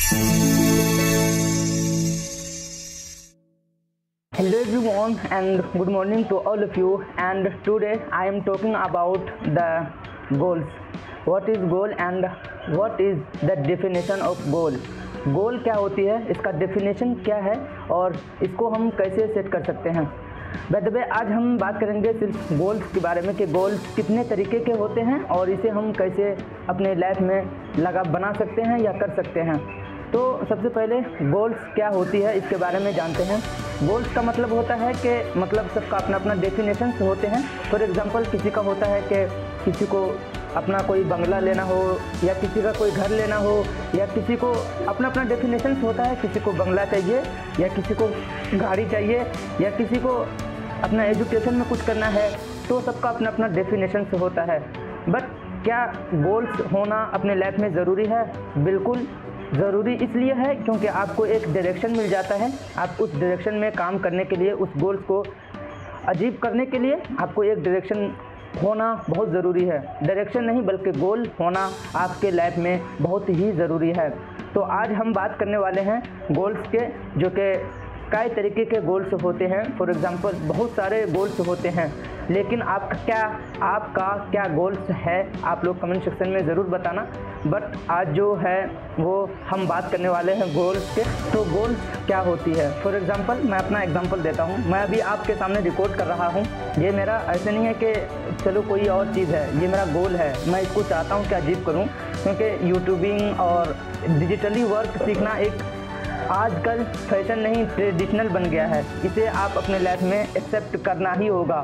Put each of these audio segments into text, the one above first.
Hello everyone and good morning to all of you, and today I am talking about the goals. What is goal and what is the definition of goal? गोल क्या होती है, इसका definition क्या है और इसको हम कैसे सेट कर सकते हैं। बाय द वे आज हम बात करेंगे सिर्फ गोल्स के बारे में कि गोल्स कितने तरीके के होते हैं और इसे हम कैसे अपने लाइफ में बना सकते हैं या कर सकते हैं। तो सबसे पहले गोल्स क्या होती है इसके बारे में जानते हैं। गोल्स का मतलब होता है कि सबका अपना अपना डेफिनेशंस होते हैं। फॉर एग्जांपल किसी का होता है कि किसी को अपना कोई बंगला लेना हो या किसी का कोई घर लेना हो, या किसी को अपना अपना डेफिनेशंस होता है। किसी को बंगला चाहिए या किसी को गाड़ी चाहिए या किसी को अपना एजुकेशन में कुछ करना है, तो सबका अपना अपना डेफिनेशंस होता है। बट क्या गोल्स होना अपने लाइफ में ज़रूरी है? बिल्कुल ज़रूरी इसलिए है क्योंकि आपको एक डायरेक्शन मिल जाता है। आप उस डायरेक्शन में काम करने के लिए, उस गोल्स को अचीव करने के लिए आपको एक डायरेक्शन होना बहुत ज़रूरी है। डायरेक्शन नहीं बल्कि गोल होना आपके लाइफ में बहुत ही ज़रूरी है। तो आज हम बात करने वाले हैं गोल्स के, जो कि कई तरीके के गोल्स होते हैं। फॉर एग्ज़ाम्पल बहुत सारे गोल्स होते हैं, लेकिन आपका क्या गोल्स है आप लोग कमेंट सेक्शन में ज़रूर बताना। बट आज जो है वो हम बात करने वाले हैं गोल्स के। तो गोल्स क्या होती है, फॉर एग्ज़ाम्पल मैं अपना एग्जांपल देता हूँ। मैं अभी आपके सामने रिकॉर्ड कर रहा हूँ। ये मेरा ऐसे नहीं है कि चलो कोई और चीज़ है, ये मेरा गोल है। मैं इसको चाहता हूँ कि अचीव करूँ, क्योंकि यूट्यूबिंग और डिजिटली वर्क सीखना एक आजकल फैशन नहीं, ट्रेडिशनल बन गया है। इसे आप अपने लाइफ में एक्सेप्ट करना ही होगा।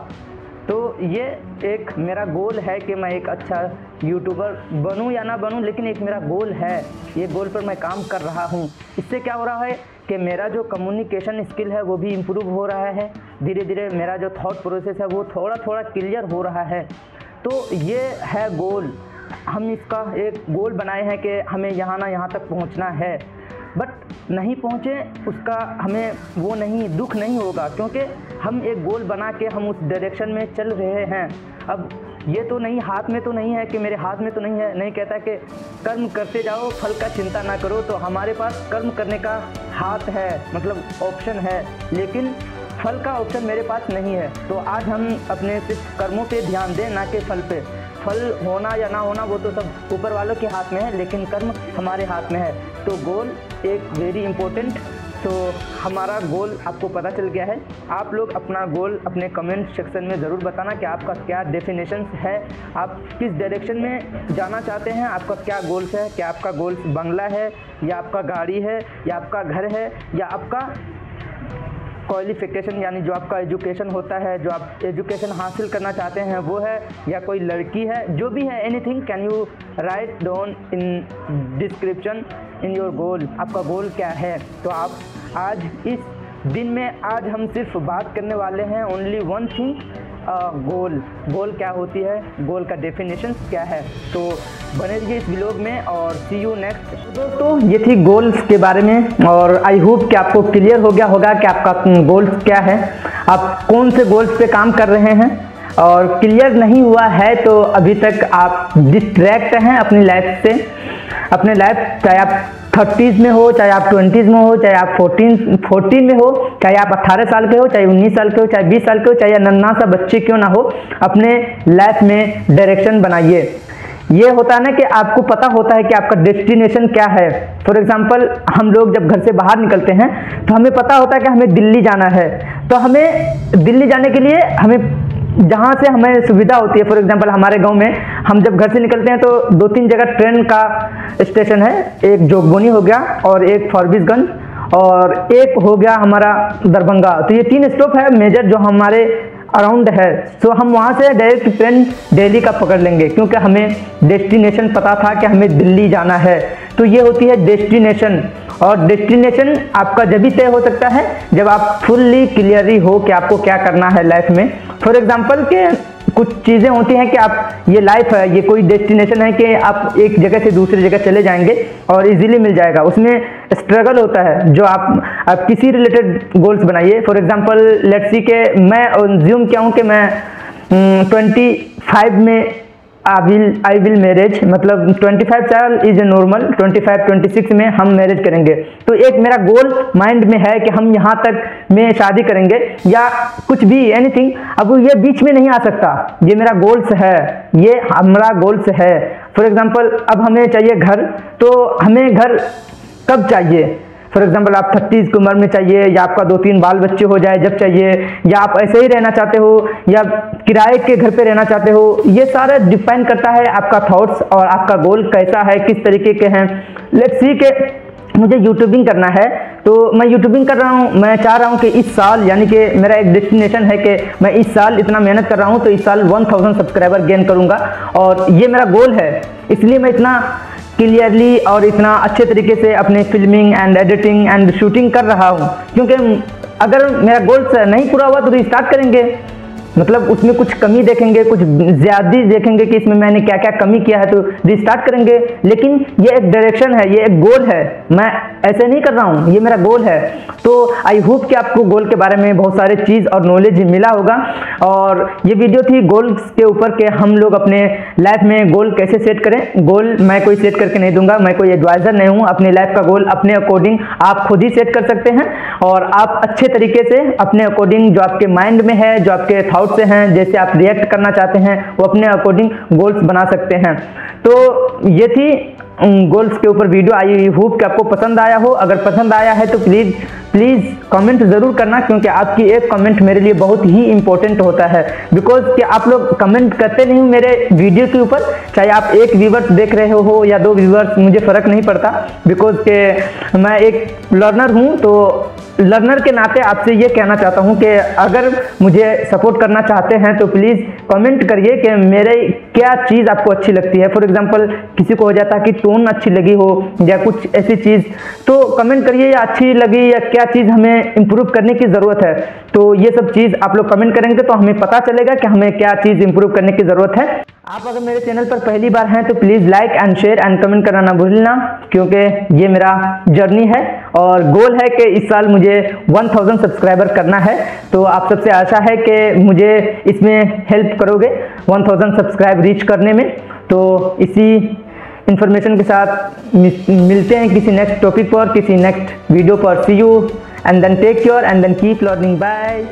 तो ये एक मेरा गोल है कि मैं एक अच्छा यूट्यूबर बनूं या ना बनूं, लेकिन एक मेरा गोल है। ये गोल पर मैं काम कर रहा हूं। इससे क्या हो रहा है कि मेरा जो कम्युनिकेशन स्किल है वो भी इम्प्रूव हो रहा है। धीरे धीरे मेरा जो थॉट प्रोसेस है वो थोड़ा थोड़ा क्लियर हो रहा है। तो ये है गोल। हम इसका एक गोल बनाए हैं कि हमें यहाँ ना यहाँ तक पहुँचना है। बट नहीं पहुँचे उसका हमें वो नहीं, दुख नहीं होगा, क्योंकि हम एक गोल बना के हम उस डायरेक्शन में चल रहे हैं। अब ये तो नहीं, हाथ में तो नहीं है कि मेरे हाथ में तो नहीं है, नहीं कहता कि कर्म करते जाओ फल का चिंता ना करो। तो हमारे पास कर्म करने का हाथ है, मतलब ऑप्शन है, लेकिन फल का ऑप्शन मेरे पास नहीं है। तो आज हम अपने सिर्फ कर्मों पे ध्यान दें, ना कि फल पे। फल होना या ना होना वो तो सब ऊपर वालों के हाथ में है, लेकिन कर्म हमारे हाथ में है। तो गोल एक वेरी इम्पोर्टेंट। तो हमारा गोल आपको पता चल गया है। आप लोग अपना गोल अपने कमेंट सेक्शन में ज़रूर बताना कि आपका क्या डेफिनेशंस है, आप किस डायरेक्शन में जाना चाहते हैं, आपका क्या गोल्स है। क्या आपका गोल्स बंगला है, या आपका गाड़ी है, या आपका घर है, या आपका क्वालिफिकेशन यानी जो आपका एजुकेशन होता है, जो आप एजुकेशन हासिल करना चाहते हैं वो है, या कोई लड़की है, जो भी है, anything can you write down in description in your goal. आपका गोल क्या है। तो आप आज इस दिन में आज हम सिर्फ बात करने वाले हैं ओनली वन थिंग, गोल क्या होती है, गोल का डेफिनेशन क्या है। तो बने रहिए इस व्लॉग में और सी यू नेक्स्ट। दोस्तों ये थी गोल्स के बारे में, और आई होप कि आपको क्लियर हो गया होगा कि आपका गोल्स क्या है, आप कौन से गोल्स पे काम कर रहे हैं। और क्लियर नहीं हुआ है तो अभी तक आप डिस्ट्रैक्ट हैं अपनी लाइफ से। अपने लाइफ, चाहे आप 30s में हो, चाहे आप 20s में हो, चाहे आप 14 में हो, चाहे आप 18 साल के हो, चाहे 19 साल के हो, चाहे 20 साल के हो, चाहे नन्हा सा बच्चे क्यों ना हो, अपने लाइफ में डायरेक्शन बनाइए। ये होता है ना कि आपको पता होता है कि आपका डेस्टिनेशन क्या है। फॉर एग्जांपल हम लोग जब घर से बाहर निकलते हैं तो हमें पता होता है कि हमें दिल्ली जाना है। तो हमें दिल्ली जाने के लिए हमें जहाँ से हमें सुविधा होती है, फॉर एग्जांपल हमारे गांव में हम जब घर से निकलते हैं तो 2-3 जगह ट्रेन का स्टेशन है। एक जोगबनी हो गया, और एक फॉरबिसगंज, और एक हो गया हमारा दरभंगा। तो ये 3 स्टॉप है मेजर जो हमारे अराउंड है। सो हम वहाँ से डायरेक्ट ट्रेन दिल्ली का पकड़ लेंगे, क्योंकि हमें डेस्टिनेशन पता था कि हमें दिल्ली जाना है। तो ये होती है डेस्टिनेशन। और डेस्टिनेशन आपका जब भी तय हो सकता है जब आप फुल्ली क्लियरली हो कि आपको क्या करना है लाइफ में। फॉर एग्जांपल के कुछ चीज़ें होती हैं कि आप, ये लाइफ है, ये कोई डेस्टिनेशन है कि आप एक जगह से दूसरी जगह चले जाएंगे और इजीली मिल जाएगा। उसमें स्ट्रगल होता है। जो आप किसी रिलेटेड गोल्स बनाइए। फॉर एग्जांपल लेट्स सी के मैं ज्यूम क्या हूँ कि मैं 25 में आई विल मैरिज, मतलब 25 साल इज ए नॉर्मल, 25-26 में हम मैरिज करेंगे। तो एक मेरा गोल माइंड में है कि हम यहाँ तक में शादी करेंगे या कुछ भी एनीथिंग। अब ये बीच में नहीं आ सकता, ये मेरा गोल्स है, ये हमारा गोल्स है। फॉर एग्जांपल अब हमें चाहिए घर, तो हमें घर कब चाहिए? फॉर एग्जाम्पल आप 30 की उम्र में चाहिए, या आपका 2-3 बाल बच्चे हो जाए जब चाहिए, या आप ऐसे ही रहना चाहते हो, या किराए के घर पे रहना चाहते हो। ये सारा डिपेंड करता है आपका थॉट्स और आपका गोल कैसा है, किस तरीके के हैं। लेट्स सी के मुझे यूट्यूबिंग करना है, तो मैं यूट्यूबिंग कर रहा हूँ। मैं चाह रहा हूँ कि इस साल, यानी कि मेरा एक डेस्टिनेशन है कि मैं इस साल इतना मेहनत कर रहा हूँ, तो इस साल 1000 सब्सक्राइबर गेन करूँगा, और ये मेरा गोल है। इसलिए मैं इतना क्लियरली और इतना अच्छे तरीके से अपने filming and editing and shooting कर रहा हूँ, क्योंकि अगर मेरा गोल नहीं पूरा हुआ तो रिस्टार्ट करेंगे, मतलब उसमें कुछ कमी देखेंगे, कुछ ज़्यादा देखेंगे कि इसमें मैंने क्या क्या कमी किया है, तो रिस्टार्ट करेंगे। लेकिन ये एक डायरेक्शन है, ये एक गोल है, मैं ऐसे नहीं कर रहा हूँ, ये मेरा गोल है। तो आई होप कि आपको गोल के बारे में बहुत सारे चीज़ और नॉलेज मिला होगा। और ये वीडियो थी गोल्स के ऊपर कि हम लोग अपने लाइफ में गोल कैसे सेट करें। गोल मैं कोई सेट करके नहीं दूंगा, मैं कोई एडवाइज़र नहीं हूँ। अपने लाइफ का गोल अपने अकॉर्डिंग आप खुद ही सेट कर सकते हैं, और आप अच्छे तरीके से अपने अकॉर्डिंग जो आपके माइंड में है, जो आपके थाउट से हैं, जैसे आप रिएक्ट करना चाहते हैं, वो अपने अकॉर्डिंग गोल्स बना सकते हैं। तो ये थी गोल्स के ऊपर वीडियो। आई होप कि आपको पसंद आया हो। अगर पसंद आया है तो प्लीज़ कमेंट ज़रूर करना, क्योंकि आपकी एक कमेंट मेरे लिए बहुत ही इंपॉर्टेंट होता है। बिकॉज कि आप लोग कमेंट करते नहीं मेरे वीडियो के ऊपर, चाहे आप 1 व्यूवर्स देख रहे हो या 2 व्यूवर्स, मुझे फ़र्क नहीं पड़ता। बिकॉज के मैं एक लर्नर हूँ, तो लर्नर के नाते आपसे ये कहना चाहता हूँ कि अगर मुझे सपोर्ट करना चाहते हैं तो प्लीज़ कमेंट करिए कि मेरे क्या चीज़ आपको अच्छी लगती है। फॉर एग्जांपल किसी को हो जाता है कि टोन अच्छी लगी हो या कुछ ऐसी चीज़, तो कमेंट करिए या अच्छी लगी या क्या चीज़ हमें इम्प्रूव करने की ज़रूरत है। तो ये सब चीज़ आप लोग कमेंट करेंगे तो हमें पता चलेगा कि हमें क्या चीज़ इम्प्रूव करने की ज़रूरत है। आप अगर मेरे चैनल पर पहली बार हैं तो please like and share and comment करना ना भूलना, क्योंकि ये मेरा जर्नी है और गोल है कि इस साल मुझे 1000 सब्सक्राइबर करना है। तो आप सबसे आशा है कि मुझे इसमें हेल्प करोगे 1000 सब्सक्राइब रीच करने में। तो इसी इन्फॉर्मेशन के साथ मिलते हैं किसी नेक्स्ट टॉपिक पर, किसी नेक्स्ट वीडियो पर। See you and then take care and then keep learning. Bye.